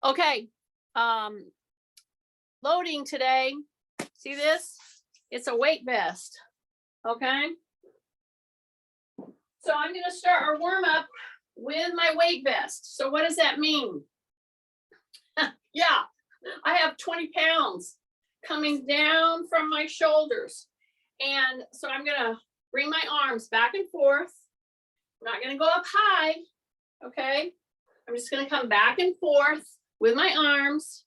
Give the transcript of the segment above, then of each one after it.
Okay, loading today. See this? It's a weight vest, okay? So I'm gonna start our warm up with my weight vest. So what does that mean? Yeah, I have 20 pounds coming down from my shoulders. And so I'm gonna bring my arms back and forth. I'm not gonna go up high, okay? I'm just gonna come back and forth with my arms.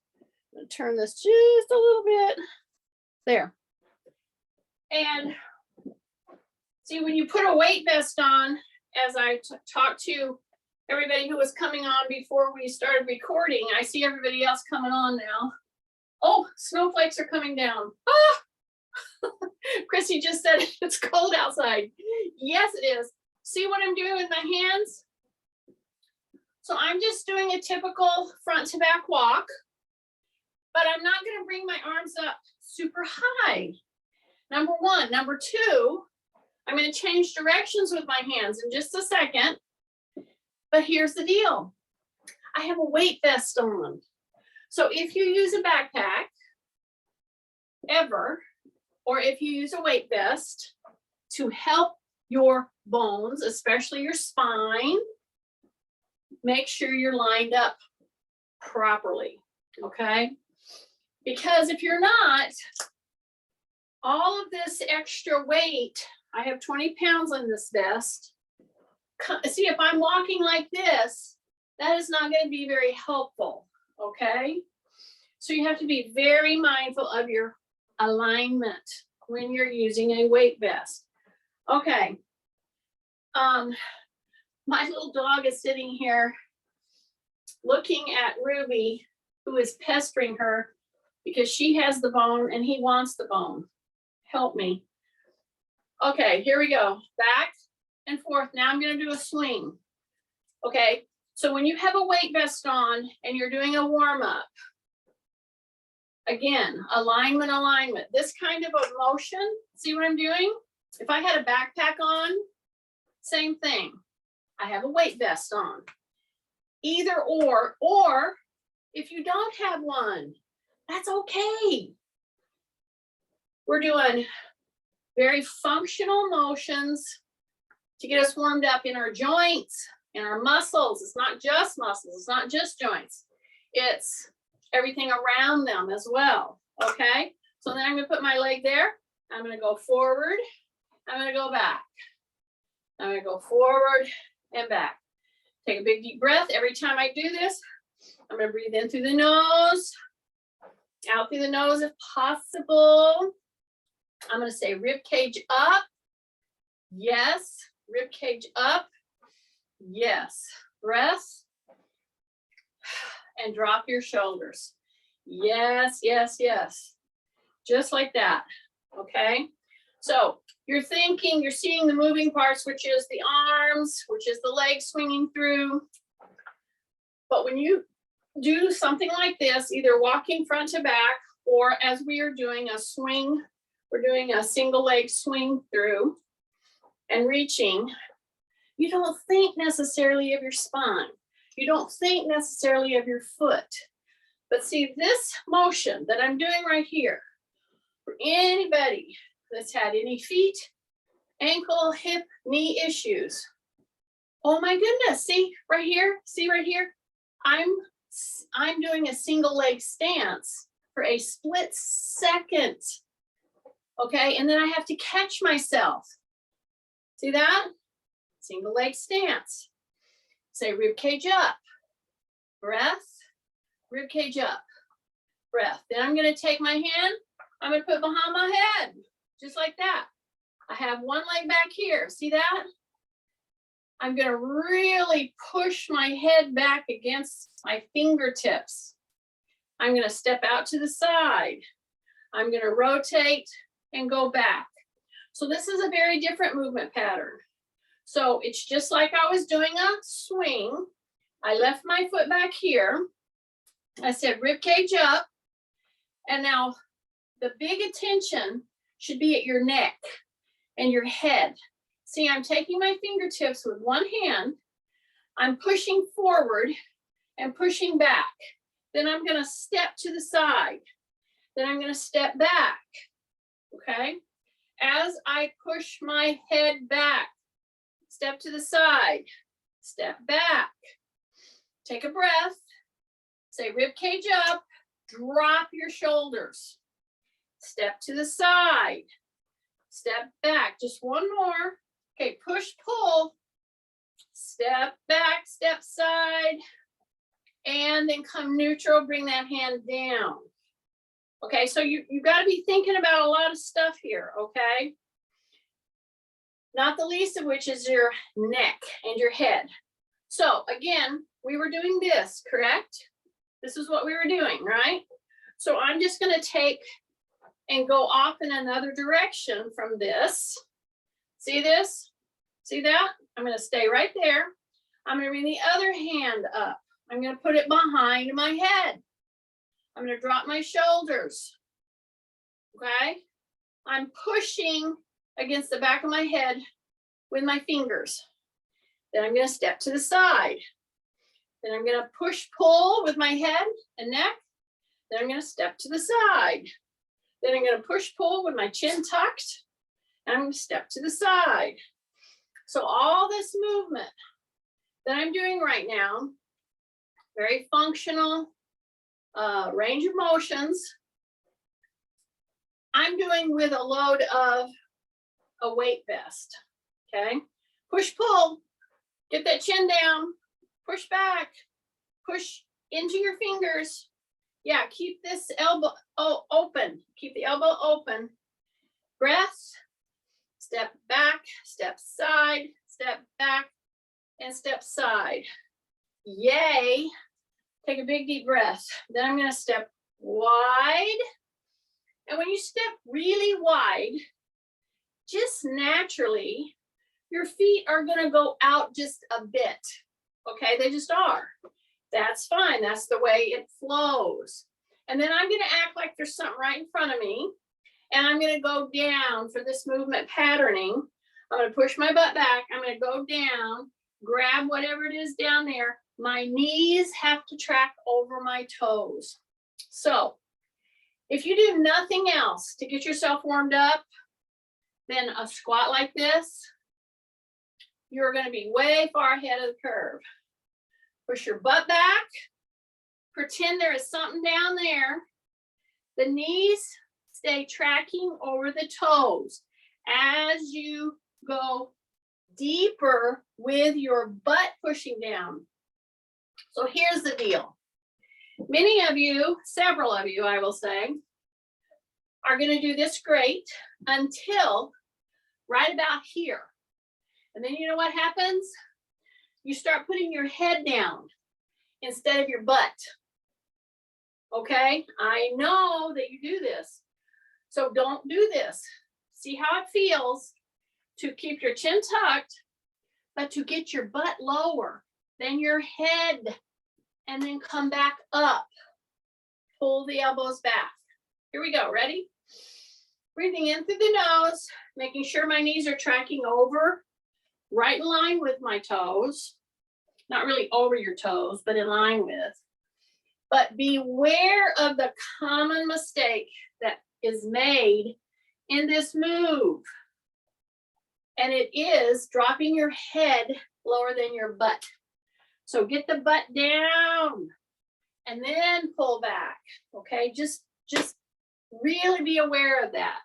I'm gonna turn this just a little bit. There. And see, when you put a weight vest on, as I talked to everybody who was coming on before we started recording, I see everybody else coming on now. Oh, snowflakes are coming down. Ah! Chrissy just said it's cold outside. Yes, it is. See what I'm doing with my hands? So I'm just doing a typical front to back walk, but I'm not going to bring my arms up super high. Number one. Number two, I'm going to change directions with my hands in just a second. But here's the deal. I have a weight vest on. So if you use a backpack ever, or if you use a weight vest to help your bones, especially your spine, make sure you're lined up properly, okay? Because if you're not, all of this extra weight, I have 20 pounds on this vest. See, if I'm walking like this, that is not going to be very helpful, okay? So you have to be very mindful of your alignment when you're using a weight vest. Okay. My little dog is sitting here looking at Ruby, who is pestering her because she has the bone and he wants the bone. Help me. Okay, here we go. Back and forth. Now I'm going to do a swing. Okay, so when you have a weight vest on and you're doing a warm up, again, alignment. This kind of a motion, see what I'm doing? If I had a backpack on, same thing. I have a weight vest on. Either or if you don't have one, that's okay. We're doing very functional motions to get us warmed up in our joints, in our muscles. It's not just muscles, it's not just joints. It's everything around them as well, okay? So then I'm gonna put my leg there. I'm gonna go forward. I'm gonna go back. I'm gonna go forward and back. Take a big deep breath. Every time I do this, I'm gonna breathe in through the nose, out through the nose if possible. I'm gonna say rib cage up. Yes. Rib cage up. Yes. Breath. And drop your shoulders. Yes, yes, yes. Just like that. Okay. So you're thinking, you're seeing the moving parts, which is the arms, which is the legs swinging through. But when you do something like this, either walking front to back, or as we are doing a swing, we're doing a single leg swing through and reaching, you don't think necessarily of your spine. You don't think necessarily of your foot. But see, this motion that I'm doing right here, for anybody that's had any feet, ankle, hip, knee issues, oh my goodness, see right here, I'm doing a single leg stance for a split second, okay? And then I have to catch myself. See that? Single leg stance. Say rib cage up, breath, rib cage up, breath. Then I'm gonna take my hand, I'm gonna put behind my head, just like that. I have one leg back here, see that? I'm gonna really push my head back against my fingertips. I'm gonna step out to the side. I'm gonna rotate and go back. So this is a very different movement pattern. So it's just like I was doing a swing. I left my foot back here. I said rib cage up. And now the big attention should be at your neck and your head. See, I'm taking my fingertips with one hand. I'm pushing forward and pushing back. Then I'm gonna step to the side. Then I'm gonna step back, okay? As I push my head back, step to the side, step back, take a breath, say rib cage up, drop your shoulders, step to the side, step back, just one more. Okay, push, pull, step back, step side, and then come neutral, bring that hand down. Okay, so you got to be thinking about a lot of stuff here, okay? Not the least of which is your neck and your head. So again, we were doing this, correct? This is what we were doing, right? So I'm just going to take and go off in another direction from this. See this? See that? I'm going to stay right there. I'm going to bring the other hand up. I'm going to put it behind my head. I'm going to drop my shoulders. Okay? I'm pushing against the back of my head with my fingers. Then I'm going to step to the side. Then I'm going to push, pull with my head and neck. Then I'm going to step to the side. Then I'm going to push, pull with my chin tucked. And I'm going to step to the side. So all this movement that I'm doing right now, very functional range of motions, I'm doing with a load of a weight vest, okay? Push, pull, get that chin down, push back, push into your fingers. Yeah, keep this elbow open, keep the elbow open. Breath, step back, step side, step back, and step side. Yay. Take a big deep breath. Then I'm going to step wide. And when you step really wide, just naturally, your feet are going to go out just a bit. Okay, they just are. That's fine. That's the way it flows. And then I'm going to act like there's something right in front of me. And I'm going to go down for this movement patterning. I'm going to push my butt back. I'm going to go down, grab whatever it is down there. My knees have to track over my toes. So if you do nothing else to get yourself warmed up, then a squat like this, you're going to be way far ahead of the curve. Push your butt back. Pretend there is something down there. The knees stay tracking over the toes as you go deeper with your butt pushing down. So here's the deal. Many of you, several of you, I will say, are going to do this great until right about here. And then you know what happens? You start putting your head down instead of your butt. Okay? I know that you do this. So don't do this. See how it feels to keep your chin tucked, but to get your butt lower, then your head, and then come back up. Pull the elbows back. Here we go. Ready? Breathing in through the nose, making sure my knees are tracking over, right in line with my toes. Not really over your toes, but in line with. But beware of the common mistake that is made in this move. And it is dropping your head lower than your butt. So get the butt down and then pull back. Okay, just really be aware of that.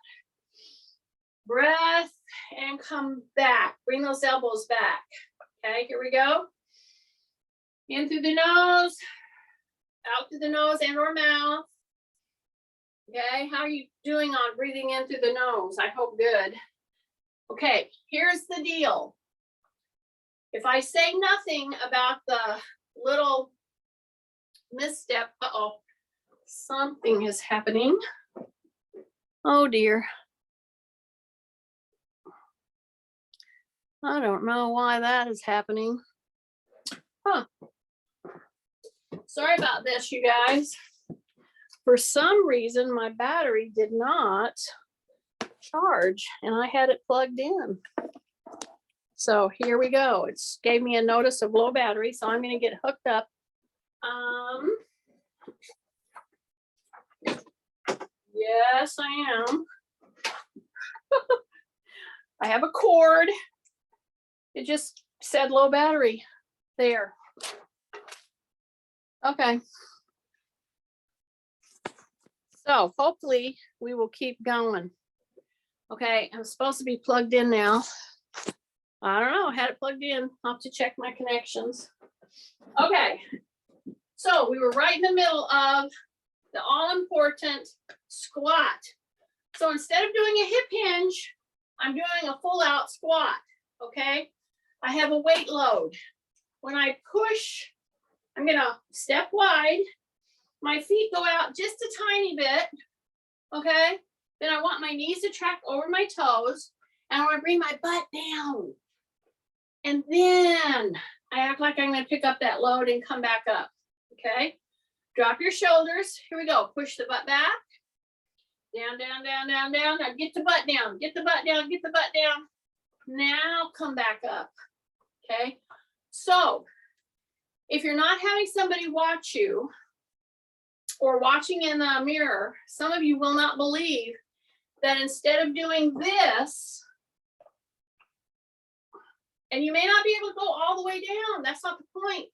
Breath and come back. Bring those elbows back. Okay, here we go. In through the nose, out through the nose and or mouth. Okay, how are you doing on breathing in through the nose? I hope good. Okay, here's the deal. If I say nothing about the little misstep, something is happening. Oh dear. I don't know why that is happening. Huh. Sorry about this, you guys. For some reason, my battery did not charge and I had it plugged in. So here we go. It's gave me a notice of low battery, so I'm going to get hooked up. Yes, I am. I have a cord. It just said low battery there. Okay. So hopefully we will keep going. Okay, I'm supposed to be plugged in now. I don't know, I had it plugged in. I'll have to check my connections. Okay, so we were right in the middle of the all-important squat. So instead of doing a hip hinge, I'm doing a full-out squat, okay? I have a weight load. When I push, I'm gonna step wide. My feet go out just a tiny bit, okay? Then I want my knees to track over my toes, and I want to bring my butt down. And then I act like I'm going to pick up that load and come back up, okay? Drop your shoulders. Here we go. Push the butt back. Down, down, down, down, down. Now get the butt down. Get the butt down. Get the butt down. Now come back up, okay? So if you're not having somebody watch you or watching in the mirror, some of you will not believe that instead of doing this, and you may not be able to go all the way down, that's not the point.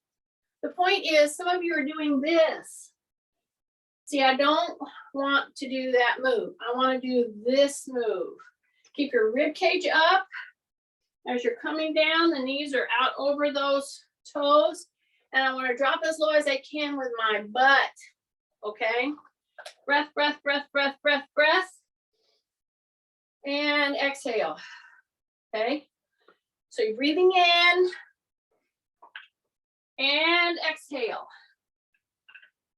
The point is some of you are doing this. See, I don't want to do that move. I want to do this move. Keep your rib cage up. As you're coming down, the knees are out over those toes. And I want to drop as low as I can with my butt. Okay? Breath, breath, breath, breath, breath, breath. And exhale. Okay? So you're breathing in and exhale.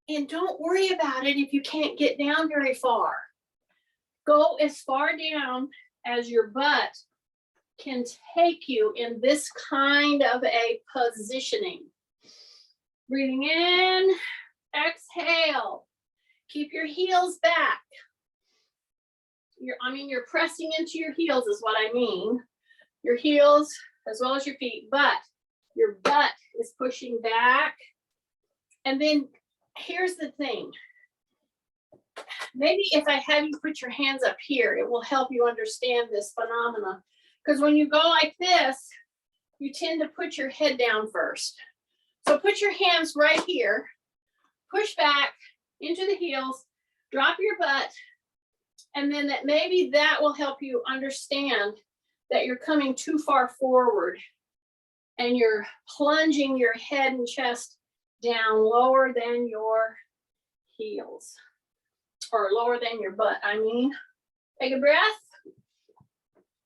And don't worry about it if you can't get down very far. Go as far down as your butt can take you in this kind of a positioning. Breathing in, exhale. Keep your heels back. You're pressing into your heels is what I mean. Your heels as well as your feet, but your butt is pushing back. And then here's the thing. Maybe if I have you put your hands up here, it will help you understand this phenomena. Because when you go like this, you tend to put your head down first. So put your hands right here, push back into the heels, drop your butt, and then maybe that will help you understand that you're coming too far forward and you're plunging your head and chest down lower than your heels, or lower than your butt, I mean. Take a breath.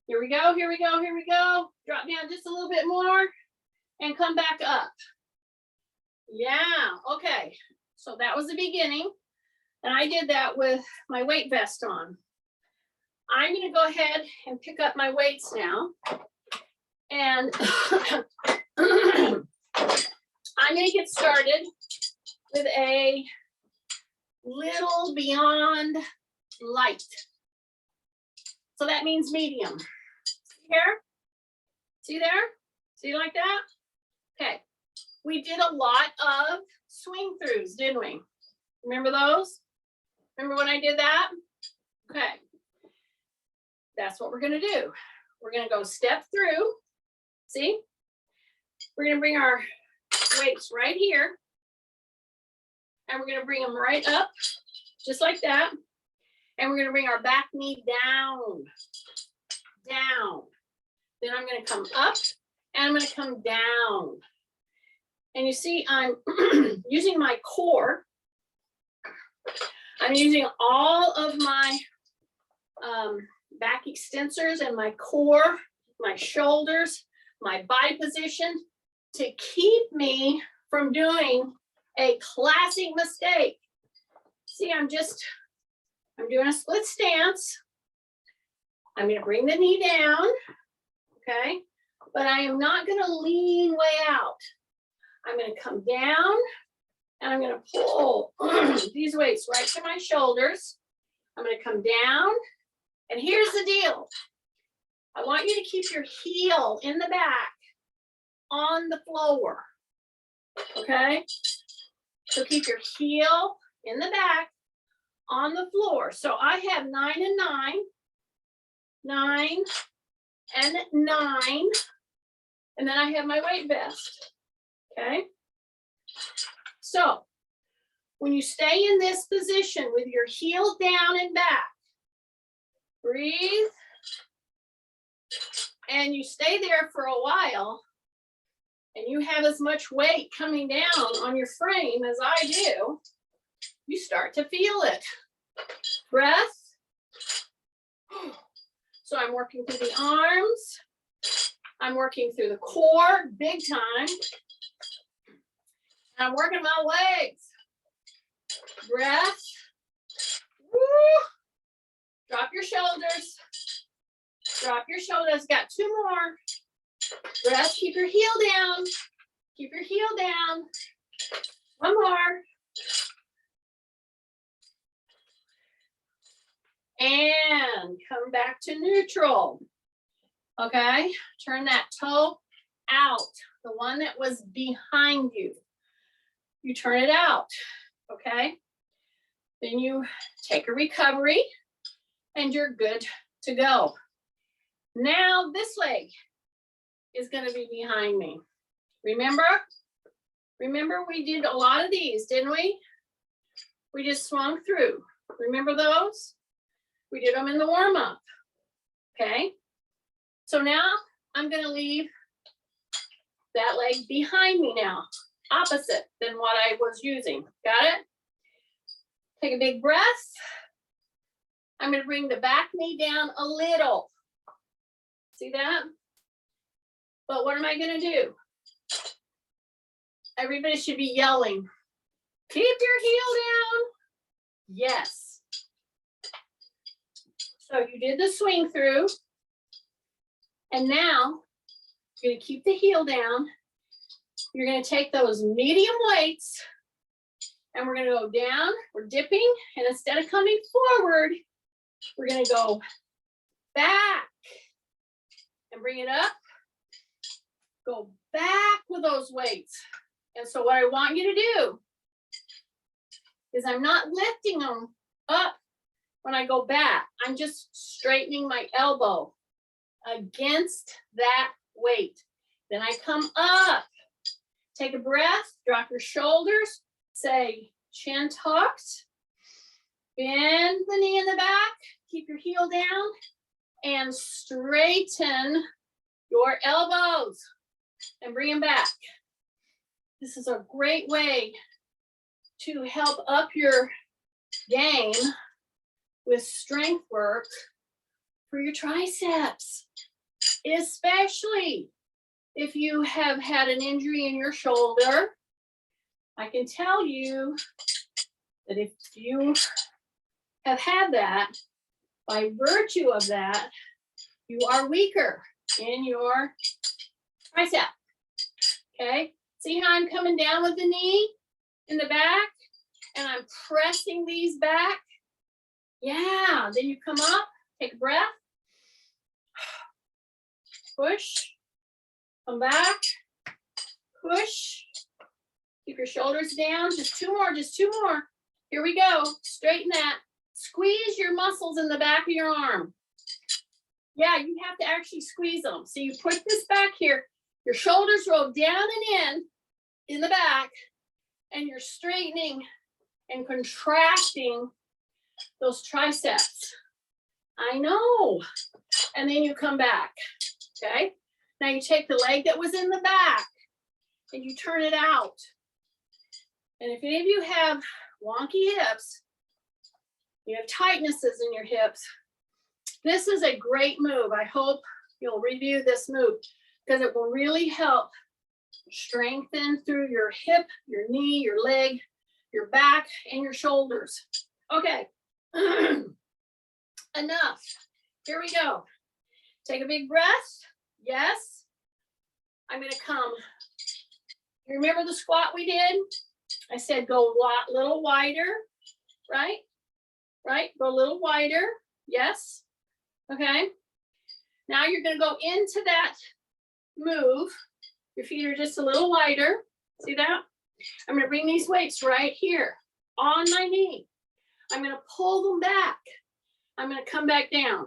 Here we go, here we go, here we go. Drop down just a little bit more and come back up. Yeah, okay. So that was the beginning. And I did that with my weight vest on. I'm going to go ahead and pick up my weights now. And I'm going to get started with a little beyond light. So that means medium. See here? See there? See like that? Okay. We did a lot of swing throughs, didn't we? Remember those? Remember when I did that? Okay. That's what we're going to do. We're going to go step through. See? We're going to bring our weights right here. And we're going to bring them right up, just like that. And we're going to bring our back knee down. Down. Then I'm going to come up and I'm going to come down. And you see, I'm using my core. I'm using all of my back extensors and my core, my shoulders, my body position to keep me from doing a classic mistake. See, I'm doing a split stance. I'm going to bring the knee down, okay? But I am not going to lean way out. I'm going to come down and I'm going to pull these weights right to my shoulders. I'm going to come down, and here's the deal. I want you to keep your heel in the back on the floor, okay? So keep your heel in the back on the floor. So I have 9 and 9, 9 and 9, and then I have my weight vest, okay? So when you stay in this position with your heel down and back, breathe, and you stay there for a while, and you have as much weight coming down on your frame as I do, you start to feel it. Breath. So I'm working through the arms. I'm working through the core, big time. I'm working my legs. Breath. Woo. Drop your shoulders. Drop your shoulders. Got 2 more. Breath. Keep your heel down. Keep your heel down. 1 more. And come back to neutral. Okay, turn that toe out, the one that was behind you. You turn it out, okay? Then you take a recovery and you're good to go. Now this leg is gonna be behind me. Remember? Remember we did a lot of these, didn't we? We just swung through. Remember those? We did them in the warm-up, okay? So now I'm gonna leave that leg behind me now, opposite than what I was using. Got it? Take a big breath. I'm gonna bring the back knee down a little. See that? But what am I gonna do? Everybody should be yelling. Keep your heel down. Yes. So you did the swing through. And now you're gonna keep the heel down. You're gonna take those medium weights and we're gonna go down, we're dipping, and instead of coming forward, we're gonna go back and bring it up. Go back with those weights. And so what I want you to do is I'm not lifting them up when I go back. I'm just straightening my elbow against that weight. Then I come up, take a breath, drop your shoulders, say chin tucked, bend the knee in the back, keep your heel down, and straighten your elbows and bring them back. This is a great way to help up your game with strength work for your triceps, especially if you have had an injury in your shoulder. I can tell you that if you have had that, by virtue of that, you are weaker in your tricep, okay? See how I'm coming down with the knee in the back and I'm pressing these back? Yeah, then you come up, take a breath, push, come back, push, keep your shoulders down, just 2 more, just 2 more. Here we go, straighten that, squeeze your muscles in the back of your arm. Yeah, you have to actually squeeze them. So you put this back here, your shoulders roll down and in the back, and you're straightening and contracting those triceps. I know. And then you come back, okay? Now you take the leg that was in the back and you turn it out. And if any of you have wonky hips, you have tightnesses in your hips, this is a great move. I hope you'll review this move because it will really help strengthen through your hip, your knee, your leg, your back, and your shoulders. Okay, enough. Here we go. Take a big breath. Yes. I'm gonna come. You remember the squat we did? I said go a little wider, right? Right, go a little wider. Yes. Okay. Now you're gonna go into that move. Your feet are just a little wider. See that? I'm gonna bring these weights right here on my knee. I'm gonna pull them back. I'm gonna come back down.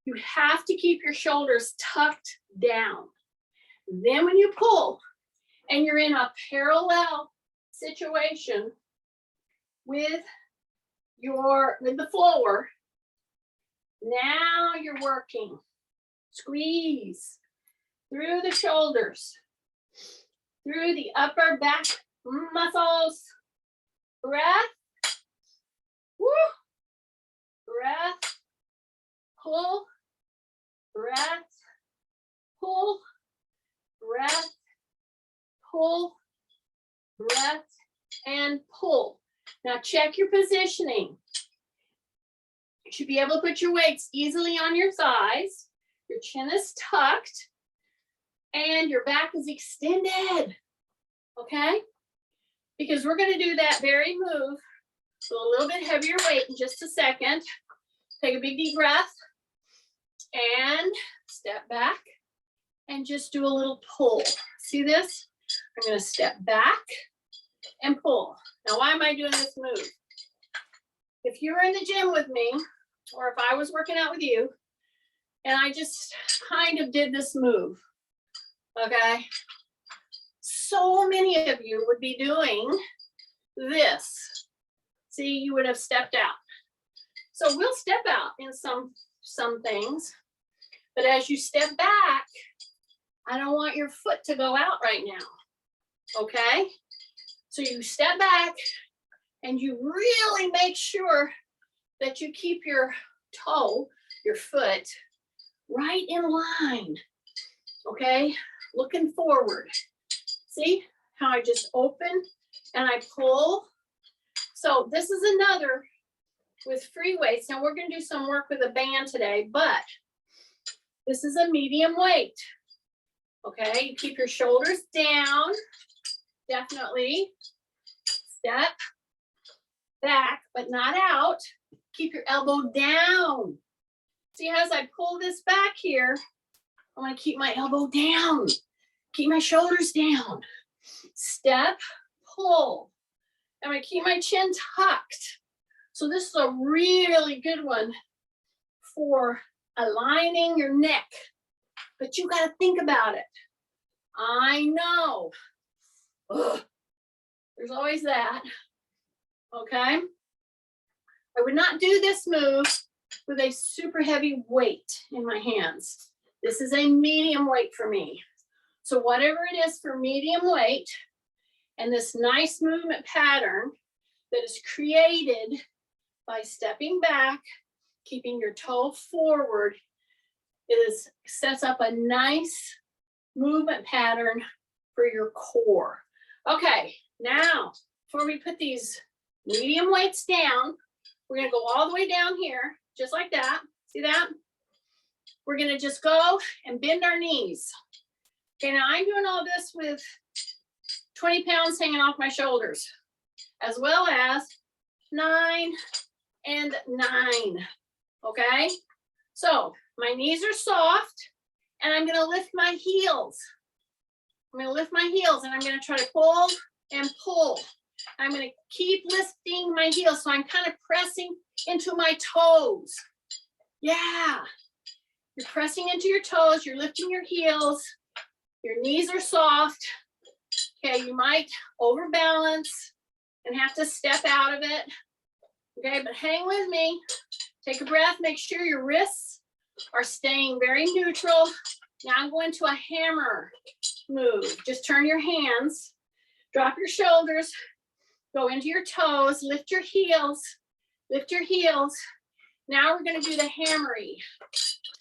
You have to keep your shoulders tucked down. Then when you pull and you're in a parallel situation with the floor, now you're working. Squeeze through the shoulders, through the upper back muscles. Breath. Woo. Breath. Pull. Breath. Pull. Breath. Pull. Breath. And pull. Now check your positioning. You should be able to put your weights easily on your thighs. Your chin is tucked and your back is extended. Okay? Because we're going to do that very move with a little bit heavier weight in just a second. Take a big deep breath and step back and just do a little pull. See this? I'm going to step back and pull. Now, why am I doing this move? If you were in the gym with me, or if I was working out with you, and I just kind of did this move, okay? So many of you would be doing this. See, you would have stepped out. So we'll step out in some things, but as you step back, I don't want your foot to go out right now, okay? So you step back and you really make sure that you keep your toe, your foot, right in line, okay? Looking forward. See how I just open and I pull? So this is another with free weights. Now we're gonna do some work with a band today, but this is a medium weight, okay? You keep your shoulders down, definitely. Step back, but not out. Keep your elbow down. See, as I pull this back here, I want to keep my elbow down. Keep my shoulders down. Step, pull. I'm going to keep my chin tucked. So this is a really good one for aligning your neck. But you got to think about it. I know. Ugh. There's always that. Okay? I would not do this move with a super heavy weight in my hands. This is a medium weight for me. So whatever it is for medium weight and this nice movement pattern that is created by stepping back, keeping your toe forward, sets up a nice movement pattern for your core. Okay, now before we put these medium weights down, we're gonna go all the way down here, just like that. See that? We're gonna just go and bend our knees. Okay, now I'm doing all this with 20 pounds hanging off my shoulders, as well as 9 and 9, okay? So my knees are soft, and I'm gonna lift my heels. I'm gonna lift my heels, and I'm gonna try to pull and pull. I'm gonna keep lifting my heels, so I'm kind of pressing into my toes. Yeah, you're pressing into your toes, you're lifting your heels, your knees are soft. Okay, you might overbalance and have to step out of it. Okay, but hang with me. Take a breath, make sure your wrists are staying very neutral. Now I'm going to a hammer move. Just turn your hands, drop your shoulders, go into your toes, lift your heels, lift your heels. Now we're gonna do the hammery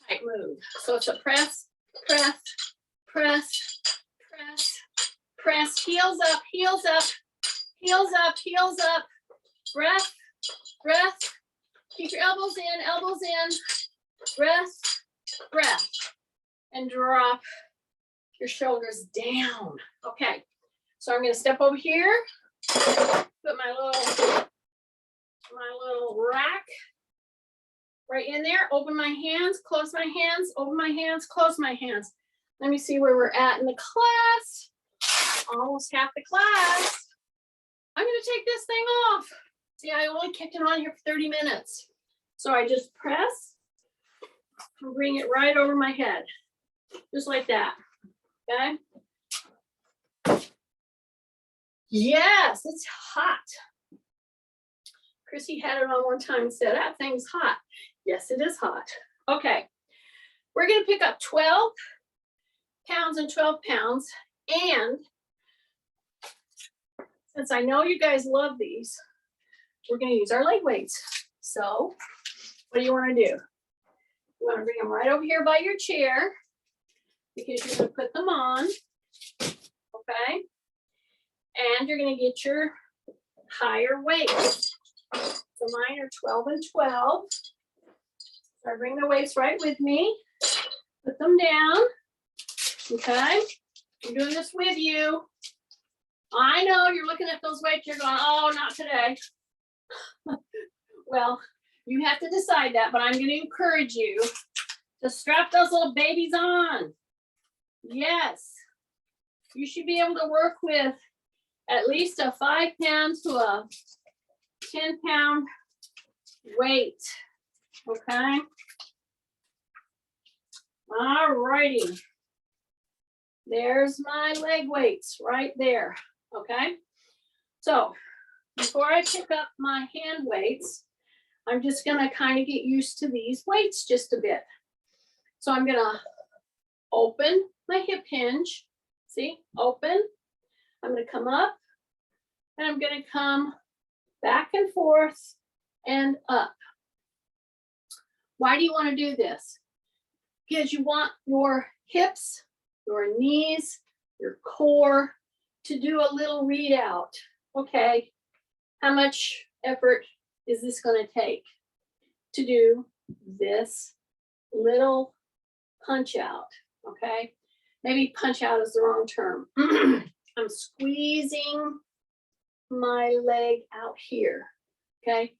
type move. So it's a press, press, press, press, press, heels up, heels up, heels up, heels up, breath, breath. Keep your elbows in, breath, breath, and drop your shoulders down. Okay, so I'm gonna step over here, put my little rack right in there, open my hands, close my hands, open my hands, close my hands. Let me see where we're at in the class. Almost half the class. I'm gonna take this thing off. See, I only kept it on here for 30 minutes. So I just press and bring it right over my head, just like that, okay? Yes, it's hot. Chrissy had it on one time and said, that thing's hot. Yes, it is hot. Okay, we're gonna pick up 12 pounds and 12 pounds. And since I know you guys love these, we're gonna use our leg weights. So what do you wanna do? You wanna bring them right over here by your chair because you're gonna put them on, okay? And you're gonna get your higher weight. So mine are 12 and 12. So I bring the weights right with me, put them down, okay? I'm doing this with you. I know you're looking at those weights, you're going, oh, not today. Well, you have to decide that, but I'm going to encourage you to strap those little babies on. Yes, you should be able to work with at least a 5 pound to a 10 pound weight, okay? All righty. There's my leg weights right there, okay? So before I pick up my hand weights, I'm just gonna kind of get used to these weights just a bit. So I'm gonna open my hip hinge, see, open. I'm gonna come up and I'm gonna come back and forth and up. Why do you wanna do this? Because you want your hips, your knees, your core to do a little readout. Okay, how much effort is this going to take to do this little punch out? Okay, maybe punch out is the wrong term. I'm squeezing my leg out here. Okay,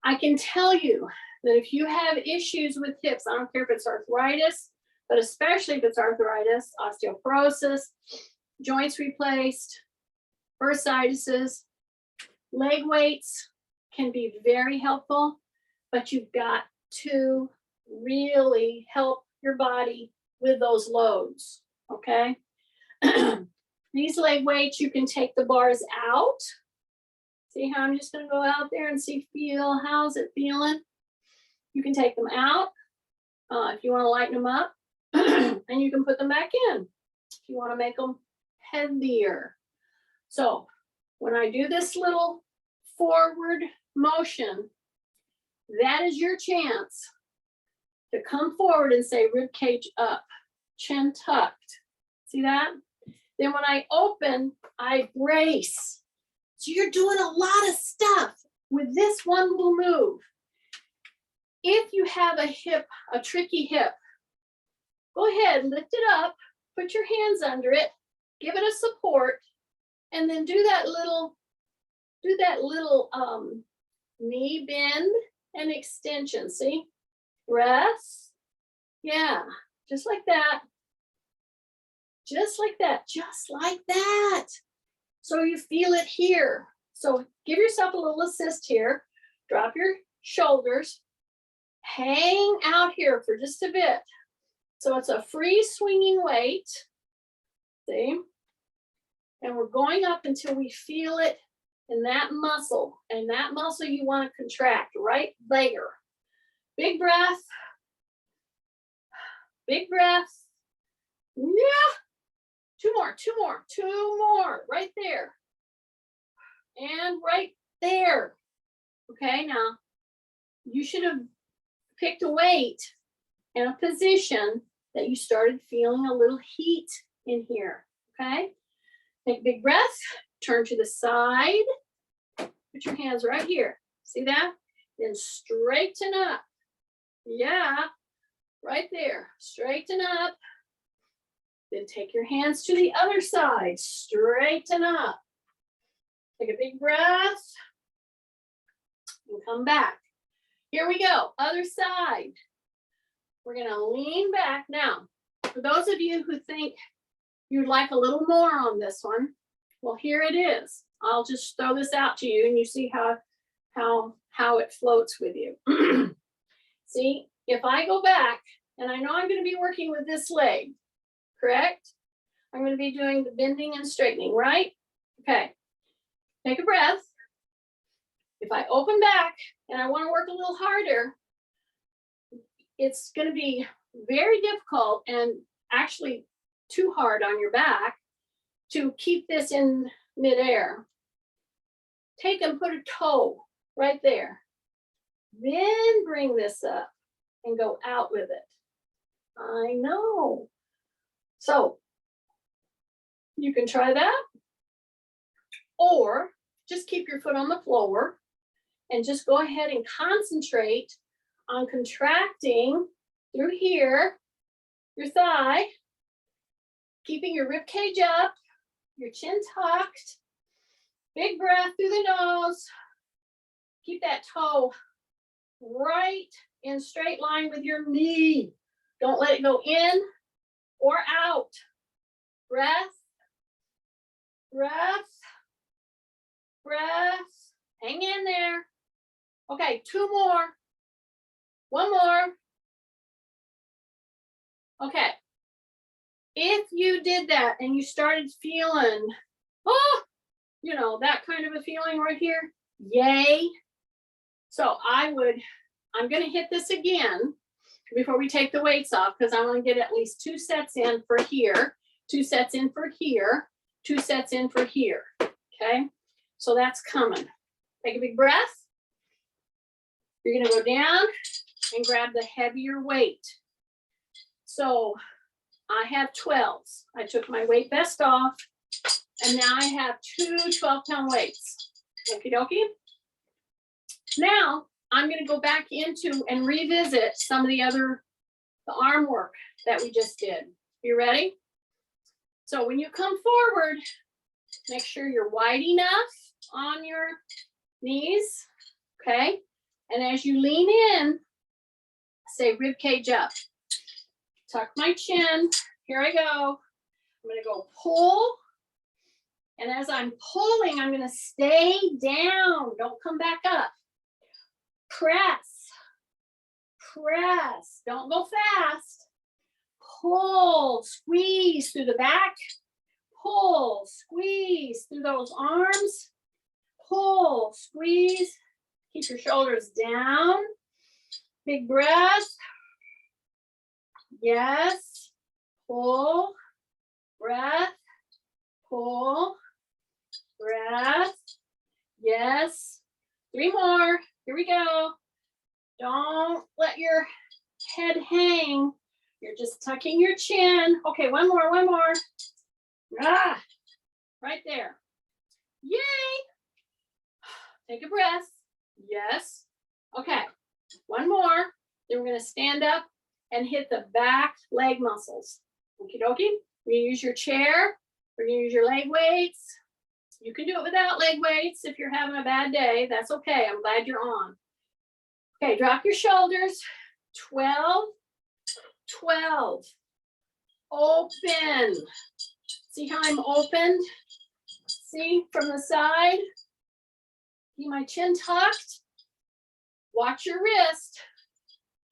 I can tell you that if you have issues with hips, I don't care if it's arthritis, but especially if it's arthritis, osteoporosis, joints replaced, bursitis, leg weights can be very helpful, but you've got to really help your body with those loads, okay? These leg weights, you can take the bars out. See how I'm just gonna go out there and see, feel, how's it feeling? You can take them out if you wanna lighten them up, and you can put them back in if you wanna make them heavier. So when I do this little forward motion, that is your chance to come forward and say rib cage up, chin tucked. See that? Then when I open, I brace. So you're doing a lot of stuff with this one little move. If you have a hip, a tricky hip, go ahead, lift it up, put your hands under it, give it a support, and then do that little knee bend and extension. See? Rest. Yeah, just like that. Just like that. Just like that. So you feel it here. So give yourself a little assist here. Drop your shoulders. Hang out here for just a bit. So it's a free swinging weight. See? And we're going up until we feel it in that muscle. And that muscle you want to contract right there. Big breath. Big breath. Yeah. Two more. Right there. And right there. Okay, now you should have picked a weight and a position that you started feeling a little heat in here. Okay? Take a big breath, turn to the side, put your hands right here. See that? Then straighten up. Yeah, right there. Straighten up. Then take your hands to the other side. Straighten up. Take a big breath and come back. Here we go. Other side. We're going to lean back. Now, for those of you who think you'd like a little more on this one, well, here it is. I'll just throw this out to you and you see how how it floats with you. See, if I go back, and I know I'm going to be working with this leg, correct? I'm going to be doing the bending and straightening, right? Okay, take a breath. If I open back and I want to work a little harder, it's going to be very difficult and actually too hard on your back to keep this in midair. Take and put a toe right there. Then bring this up and go out with it. I know. So you can try that, or just keep your foot on the floor and just go ahead and concentrate on contracting through here, your thigh, keeping your rib cage up, your chin tucked, big breath through the nose. Keep that toe right in straight line with your knee. Don't let it go in or out. Breath, breath, breath. Hang in there. Okay, 2 more. 1 more. Okay. If you did that and you started feeling, oh, you know, that kind of a feeling right here, yay. So I'm going to hit this again before we take the weights off, because I want to get at least 2 sets in for here, 2 sets in for here, 2 sets in for here. Okay, so that's coming. Take a big breath. You're going to go down and grab the heavier weight. So I have 12s. I took my weight vest off, and now I have 2 12-pound weights. Okie dokie. Now I'm going to go back into and revisit some of the arm work that we just did. You ready? So when you come forward, make sure you're wide enough on your knees, okay? And as you lean in, say rib cage up. Tuck my chin. Here I go. I'm going to go pull. And as I'm pulling, I'm going to stay down. Don't come back up. Press. Press. Don't go fast. Pull. Squeeze through the back. Pull. Squeeze through those arms. Pull. Squeeze. Keep your shoulders down. Big breath. Yes. Pull. Breath. Pull. Breath. Yes. 3 more. Here we go. Don't let your head hang. You're just tucking your chin. Okay, 1 more, 1 more. Ah, right there. Yay. Take a breath. Yes. Okay, 1 more. Then we're going to stand up and hit the back leg muscles. Okie dokie. You're going to use your chair. We're going to use your leg weights. You can do it without leg weights if you're having a bad day. That's okay. I'm glad you're on. Okay, drop your shoulders. 12, 12. Open. See how I'm opened? See from the side? See my chin tucked? Watch your wrist.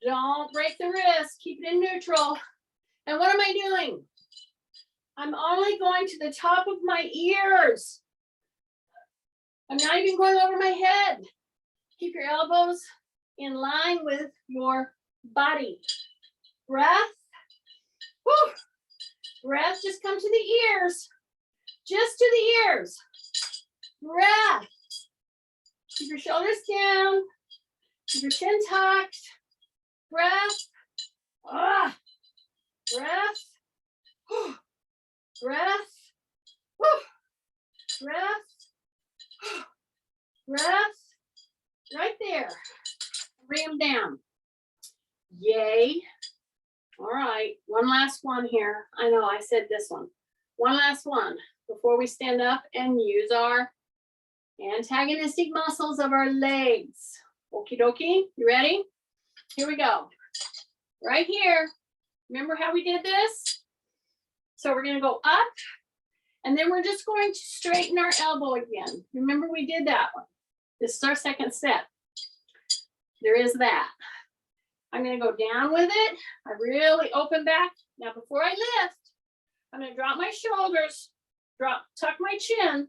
Don't break the wrist. Keep it in neutral. And what am I doing? I'm only going to the top of my ears. I'm not even going over my head. Keep your elbows in line with your body. Breath. Whew. Breath, just come to the ears. Just to the ears. Breath. Keep your shoulders down. Keep your chin tucked. Breath. Ah. Breath. Whew. Breath. Whew. Breath. Whew. Breath. Right there. Bring them down. Yay. All right. 1 last one here. I know I said this one. 1 last one before we stand up and use our antagonistic muscles of our legs. Okie dokie. You ready? Here we go. Right here. Remember how we did this? So we're going to go up, and then we're just going to straighten our elbow again. Remember we did that one. This is our second step. There is that. I'm gonna go down with it. I really open back. Now before I lift, I'm gonna drop my shoulders, tuck my chin.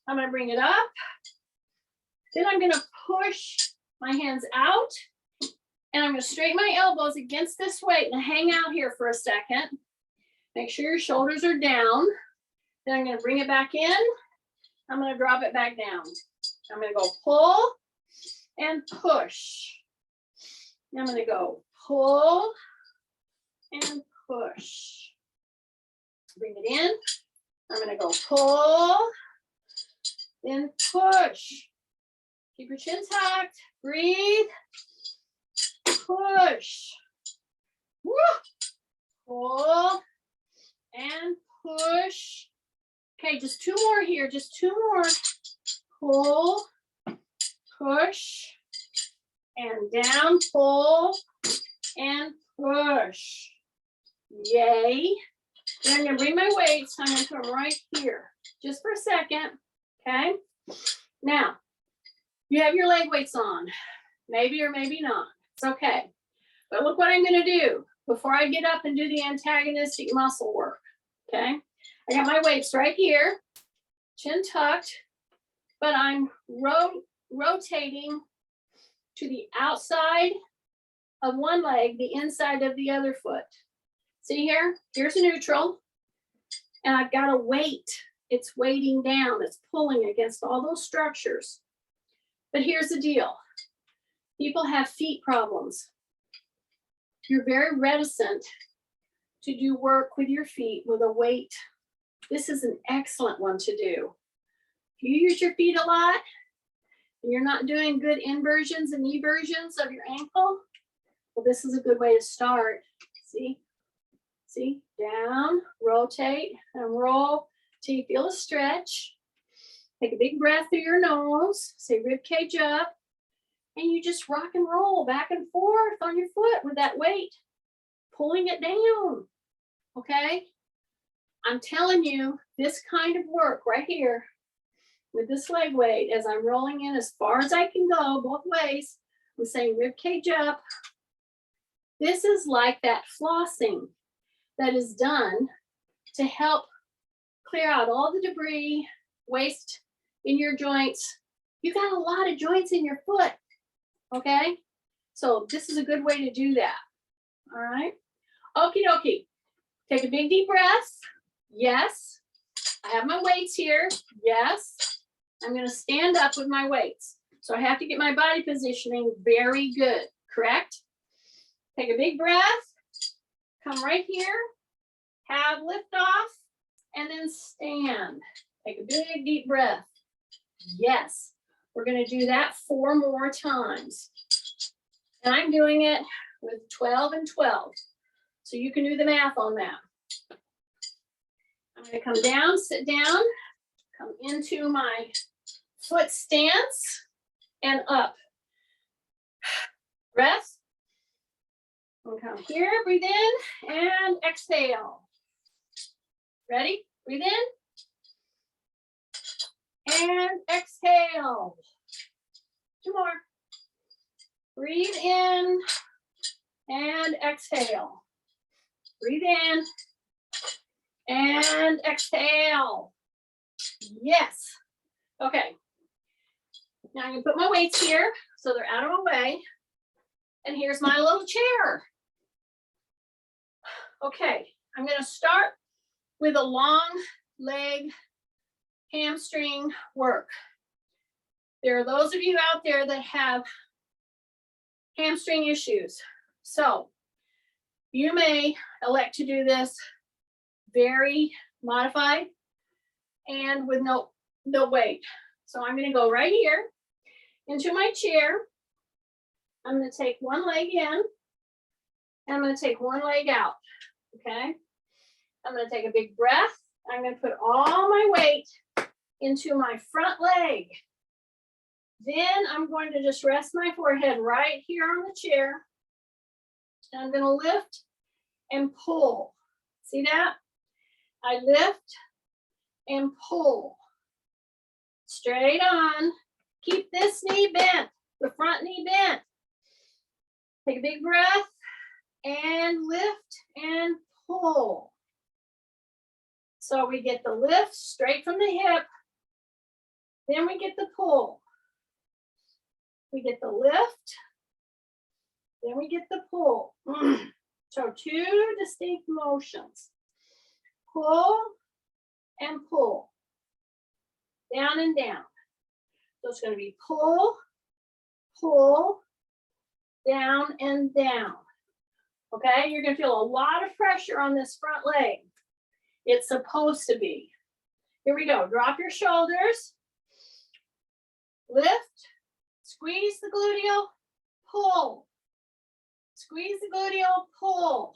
I'm gonna bring it up. Then I'm gonna push my hands out and I'm gonna straighten my elbows against this weight and hang out here for a second. Make sure your shoulders are down. Then I'm gonna bring it back in. I'm gonna drop it back down. I'm gonna go pull and push. I'm gonna go pull and push. Bring it in. I'm gonna go pull, then push. Keep your chin tucked. Breathe. Push. Woo. Pull and push. Okay, just two more here. Just two more. Pull, push, and down. Pull and push. Yay. Then I'm gonna bring my weights. I'm gonna put them right here, just for a second. Okay. Now, you have your leg weights on, maybe or maybe not. It's okay. But look what I'm gonna do before I get up and do the antagonistic muscle work. Okay. I got my weights right here, chin tucked, but I'm rotating to the outside of one leg, the inside of the other foot. See here? Here's neutral. And I've got a weight. It's weighting down. It's pulling against all those structures. But here's the deal. People have feet problems. You're very reticent to do work with your feet with a weight. This is an excellent one to do. If you use your feet a lot and you're not doing good inversions and eversions of your ankle, well, this is a good way to start. See? See? Down, rotate, and roll till you feel a stretch. Take a big breath through your nose. Say rib cage up. And you just rock and roll back and forth on your foot with that weight, pulling it down. Okay? I'm telling you, this kind of work right here with this leg weight, as I'm rolling in as far as I can go both ways, I'm saying rib cage up. This is like that flossing that is done to help clear out all the debris, waste in your joints. You got a lot of joints in your foot, okay? So this is a good way to do that, all right? Okie dokie. Take a big deep breath. Yes. I have my weights here. Yes. I'm gonna stand up with my weights. So I have to get my body positioning very good, correct? Take a big breath. Come right here, have lift off, and then stand. Take a big deep breath. Yes, we're gonna do that 4 more times. And I'm doing it with 12 and 12. So you can do the math on that. I'm gonna come down, sit down, come into my foot stance, and up. Breath. And come here, breathe in, and exhale. Ready? Breathe in. And exhale. 2 more. Breathe in and exhale. Breathe in and exhale. Yes. Okay. Now I'm gonna put my weights here so they're out of my way. And here's my little chair. Okay, I'm gonna start with a long leg hamstring work. There are those of you out there that have hamstring issues. So you may elect to do this very modified and with no weight. So I'm gonna go right here into my chair. I'm gonna take one leg in, and I'm gonna take one leg out, okay? I'm gonna take a big breath. I'm gonna put all my weight into my front leg. Then I'm going to just rest my forehead right here on the chair. And I'm gonna lift and pull. See that? I lift and pull. Straight on Keep this knee bent, the front knee bent. Take a big breath and lift and pull. So we get the lift straight from the hip. Then we get the pull. We get the lift. Then we get the pull. So two distinct motions. Pull and pull. Down and down. So it's going to be pull, pull, down and down. Okay, you're going to feel a lot of pressure on this front leg. It's supposed to be. Here we go. Drop your shoulders. Lift. Squeeze the gluteal. Pull. Squeeze the gluteal. Pull.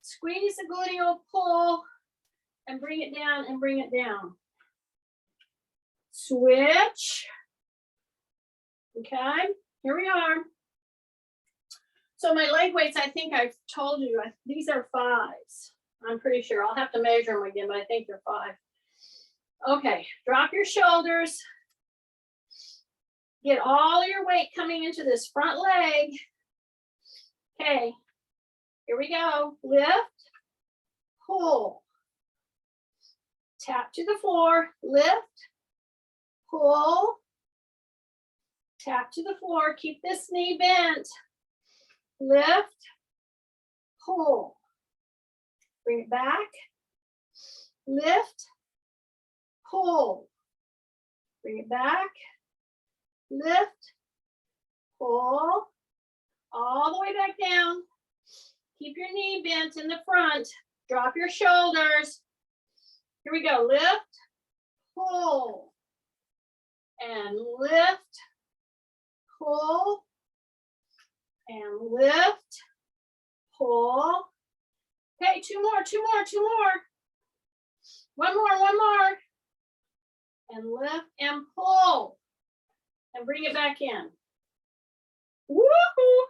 Squeeze the gluteal. Pull. And bring it down and bring it down. Switch. Okay, here we are. So my leg weights, I think I've told you, these are 5s. I'm pretty sure. I'll have to measure them again, but I think they're 5. Okay, drop your shoulders. Get all your weight coming into this front leg. Okay, here we go. Lift, pull. Tap to the floor, lift, pull. Tap to the floor, keep this knee bent. Lift, pull. Bring it back. Lift, pull. Bring it back. Lift, pull. All the way back down. Keep your knee bent in the front. Drop your shoulders. Here we go. Lift, pull. And lift, pull. And lift, pull. Okay, two more. One more. And lift and pull. And bring it back in. Woohoo!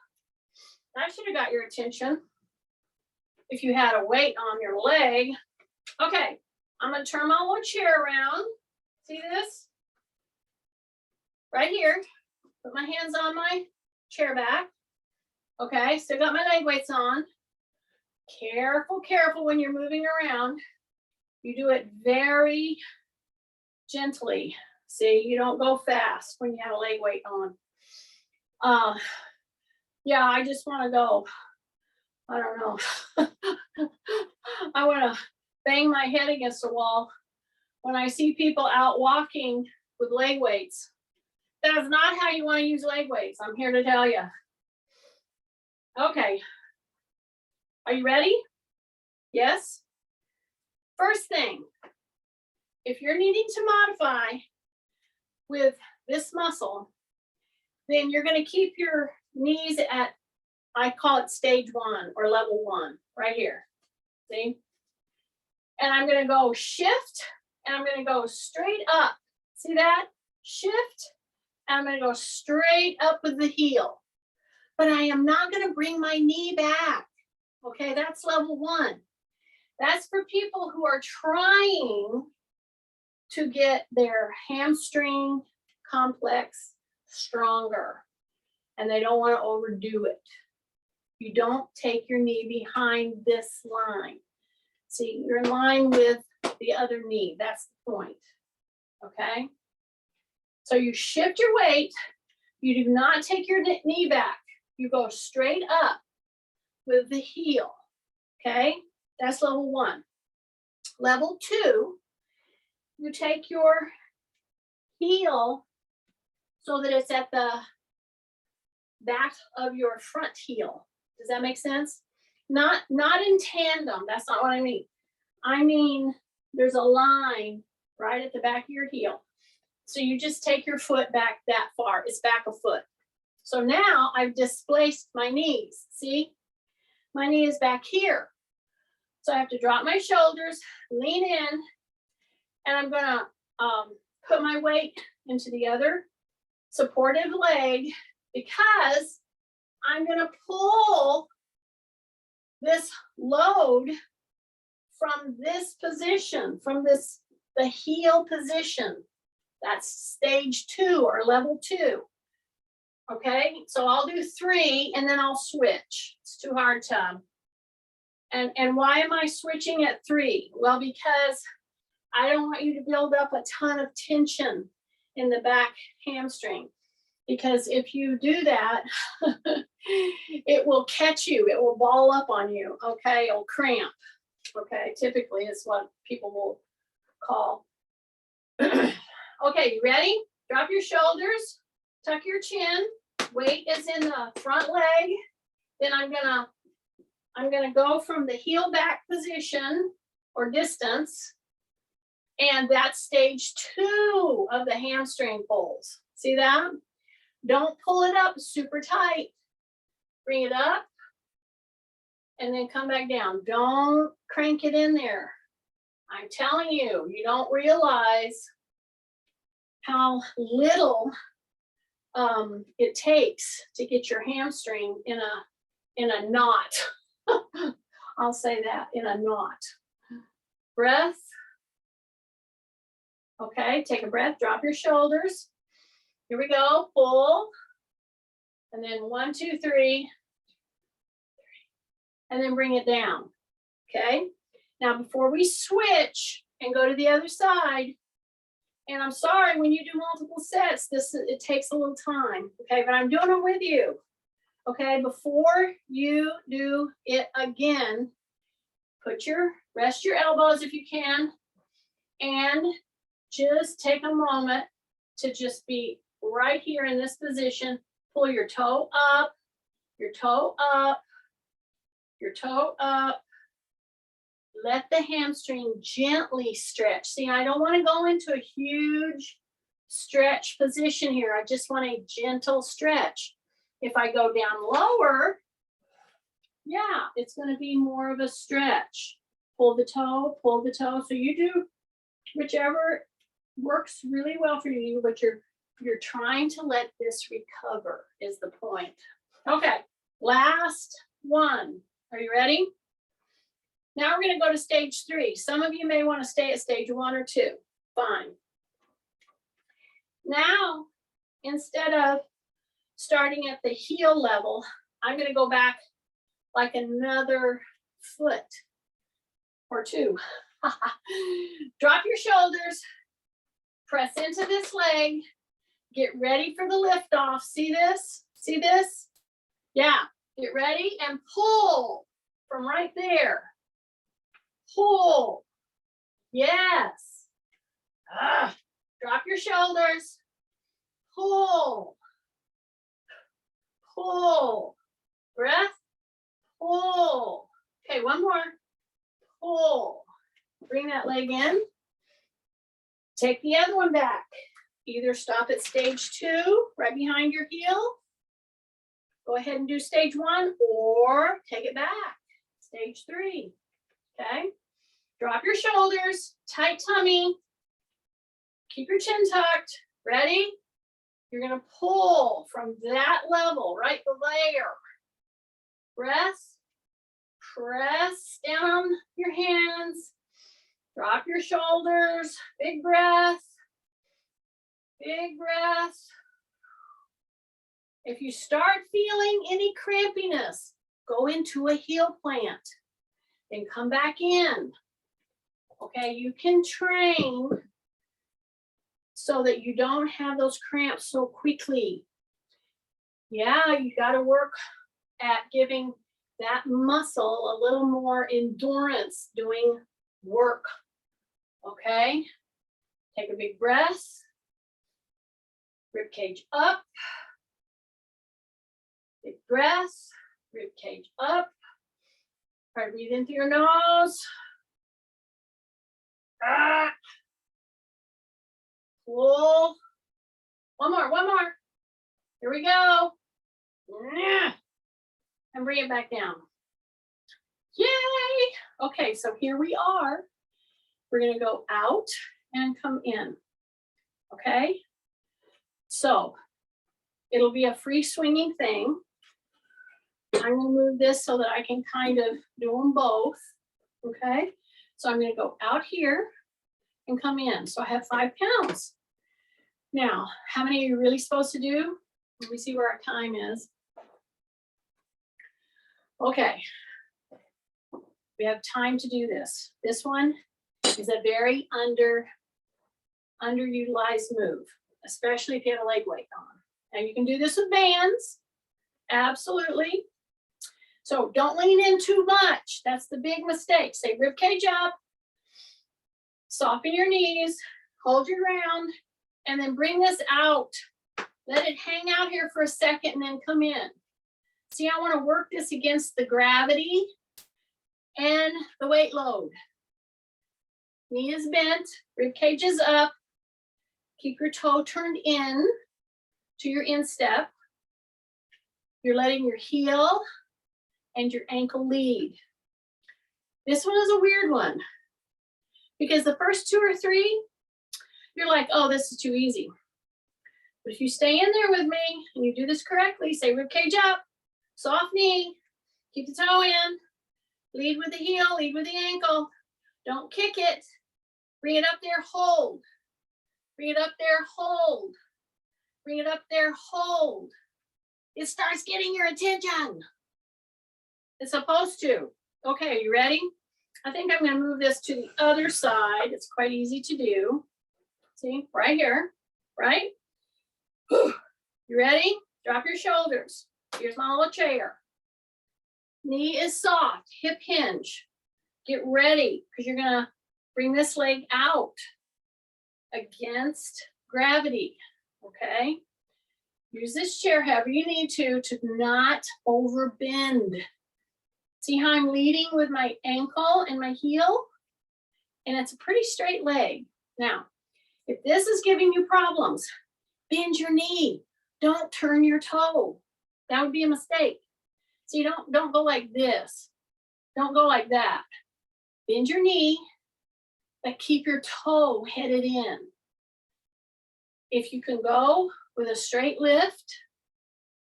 That should have got your attention if you had a weight on your leg. Okay, I'm going to turn my little chair around. See this? Right here. Put my hands on my chair back. Okay, still got my leg weights on. Careful when you're moving around. You do it very gently. See, you don't go fast when you have a leg weight on. Yeah, I just want to go. I don't know. I want to bang my head against the wall when I see people out walking with leg weights. That is not how you want to use leg weights. I'm here to tell you. Okay. Are you ready? Yes? First thing, if you're needing to modify with this muscle, then you're going to keep your knees at, I call it stage 1 or level 1, right here. See? And I'm going to go shift, and I'm going to go straight up. See that? Shift, and I'm going to go straight up with the heel. But I am not going to bring my knee back. Okay, that's level 1. That's for people who are trying to get their hamstring complex stronger and they don't want to overdo it. You don't take your knee behind this line. See, you're in line with the other knee. That's the point. Okay? So you shift your weight. You do not take your knee back. You go straight up with the heel. Okay? That's level 1. Level 2, you take your heel so that it's at the back of your front heel. Does that make sense? Not in tandem. That's not what I mean. I mean, there's a line right at the back of your heel. So you just take your foot back that far. It's back a foot. So now I've displaced my knees. See? My knee is back here. So I have to drop my shoulders, lean in, and I'm gonna put my weight into the other supportive leg because I'm gonna pull this load from this position, from the heel position. That's stage 2 or level 2. Okay, so I'll do 3 and then I'll switch. It's too hard to. And why am I switching at 3? Well, because I don't want you to build up a ton of tension in the back hamstring. Because if you do that, it will catch you. It will ball up on you. Okay, it'll cramp. Okay, typically is what people will call. Okay, you ready? Drop your shoulders, tuck your chin. Weight is in the front leg. Then I'm gonna go from the heel back position or distance, and that's stage 2 of the hamstring pulls. See that? Don't pull it up super tight. Bring it up and then come back down. Don't crank it in there. I'm telling you, you don't realize how little it takes to get your hamstring in a knot. I'll say that, in a knot. Breath. Okay, take a breath, drop your shoulders. Here we go, pull. And then 1, 2, 3. And then bring it down, okay? Now, before we switch and go to the other side, and I'm sorry, when you do multiple sets, it takes a little time, okay? But I'm doing it with you, okay? Before you do it again, rest your elbows if you can, and just take a moment to just be right here in this position. Pull your toe up, your toe up, your toe up. Let the hamstring gently stretch. See, I don't want to go into a huge stretch position here. I just want a gentle stretch. If I go down lower, yeah, it's going to be more of a stretch. Pull the toe, pull the toe. So you do whichever works really well for you, but you're trying to let this recover is the point. Okay, last one. Are you ready? Now we're going to go to stage 3. Some of you may want to stay at stage 1 or 2. Fine. Now, instead of starting at the heel level, I'm going to go back like another foot or 2. Drop your shoulders, press into this leg, get ready for the lift off. See this? See this? Yeah, get ready and pull from right there. Pull. Yes. Drop your shoulders. Pull. Pull. Breath. Pull. Okay, one more. Pull. Bring that leg in. Take the other one back. Either stop at stage 2, right behind your heel. Go ahead and do stage 1, or take it back. Stage 3. Okay? Drop your shoulders, tight tummy. Keep your chin tucked. Ready? You're going to pull from that level, right there. Breath. Press down your hands. Drop your shoulders. Big breath. Big breath. If you start feeling any crampiness, go into a heel plant. Then come back in. Okay, you can train so that you don't have those cramps so quickly. Yeah, you got to work at giving that muscle a little more endurance doing work. Okay, take a big breath. Rib cage up. Big breath. Rib cage up. Try to breathe in through your nose. Pull. One more. Here we go. And bring it back down. Yay! Okay, so here we are. We're going to go out and come in. Okay? So it'll be a free swinging thing. I'm going to move this so that I can kind of do them both. Okay? So I'm going to go out here and come in. So I have 5 pounds. Now, how many are you really supposed to do? Let me see where our time is. Okay. We have time to do this. This one is a very underutilized move, especially if you have a leg weight on. And you can do this with bands, absolutely. So don't lean in too much. That's the big mistake. Say rib cage up, soften your knees, hold your ground, and then bring this out. Let it hang out here for a second and then come in. See, I want to work this against the gravity and the weight load. Knee is bent, rib cage is up. Keep your toe turned in to your instep. You're letting your heel and your ankle lead. This one is a weird one because the first 2 or 3, you're like, oh, this is too easy. But if you stay in there with me and you do this correctly, say rib cage up, soft knee, keep the toe in, lead with the heel, lead with the ankle. Don't kick it. Bring it up there, hold. Bring it up there, hold. Bring it up there, hold. It starts getting your attention. It's supposed to. Okay, you ready? I think I'm gonna move this to the other side. It's quite easy to do. See, right here, right? You ready? Drop your shoulders. Here's my little chair. Knee is soft, hip hinge. Get ready, because you're gonna bring this leg out against gravity, okay? Use this chair however you need to not overbend. See how I'm leading with my ankle and my heel? And it's a pretty straight leg. Now, if this is giving you problems, bend your knee. Don't turn your toe. That would be a mistake. See, don't go like this. Don't go like that. Bend your knee, but keep your toe headed in. If you can go with a straight lift,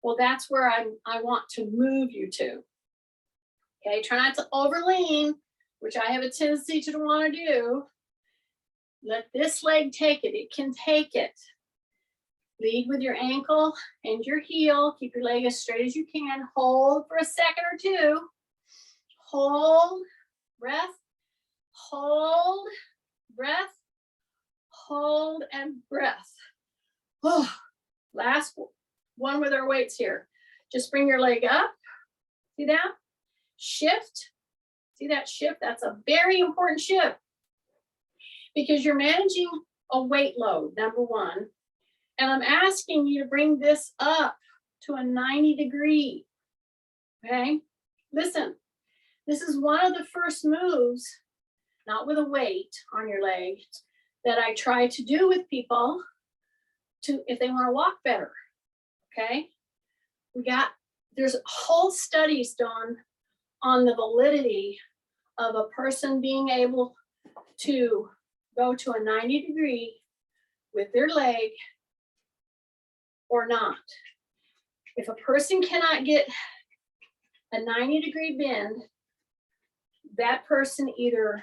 well, that's where I want to move you to. Okay, try not to overlean, which I have a tendency to want to do. Let this leg take it. It can take it. Lead with your ankle and your heel. Keep your leg as straight as you can. Hold for a second or 2. Hold, breath, hold, breath, hold, and breath. Oh, last one with our weights here. Just bring your leg up. See that? Shift. See that shift? That's a very important shift because you're managing a weight load, number one. And I'm asking you to bring this up to a 90 degree. Okay? Listen, this is one of the first moves, not with a weight on your leg, that I try to do with people if they want to walk better. Okay? There's whole studies done on the validity of a person being able to go to a 90 degree with their leg or not. If a person cannot get a 90 degree bend, that person either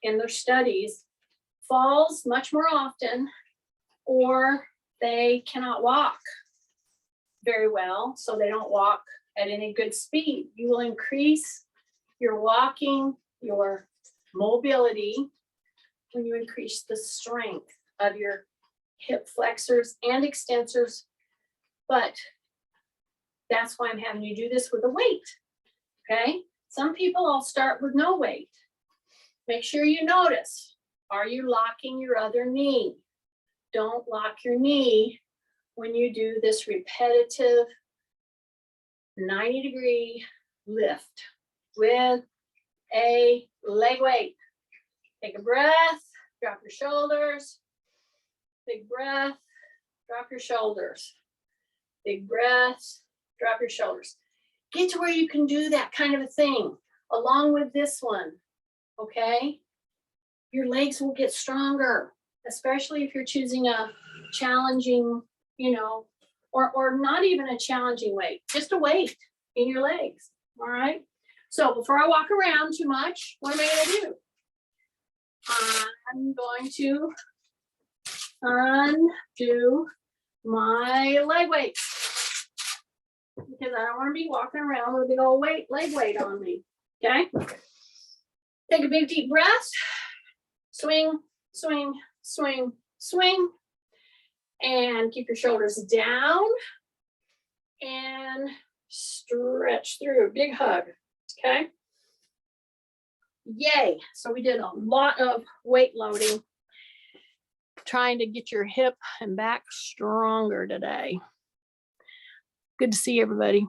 in their studies falls much more often or they cannot walk very well, so they don't walk at any good speed. You will increase your walking, your mobility when you increase the strength of your hip flexors and extensors, but that's why I'm having you do this with a weight, okay? Some people I'll start with no weight. Make sure you notice, are you locking your other knee? Don't lock your knee when you do this repetitive 90 degree lift with a leg weight. Take a breath, drop your shoulders. Big breath, drop your shoulders. Big breath, drop your shoulders. Get to where you can do that kind of a thing along with this one, okay? Your legs will get stronger, especially if you're choosing a challenging, or not even a challenging weight, just a weight in your legs, all right? So before I walk around too much, what am I gonna do? I'm going to undo my leg weights because I don't want to be walking around with a big old leg weight on me. Okay. Take a big deep breath. Swing, swing, swing, swing. And keep your shoulders down. And stretch through. Big hug. Okay. Yay. So we did a lot of weight loading, trying to get your hip and back stronger today. Good to see everybody.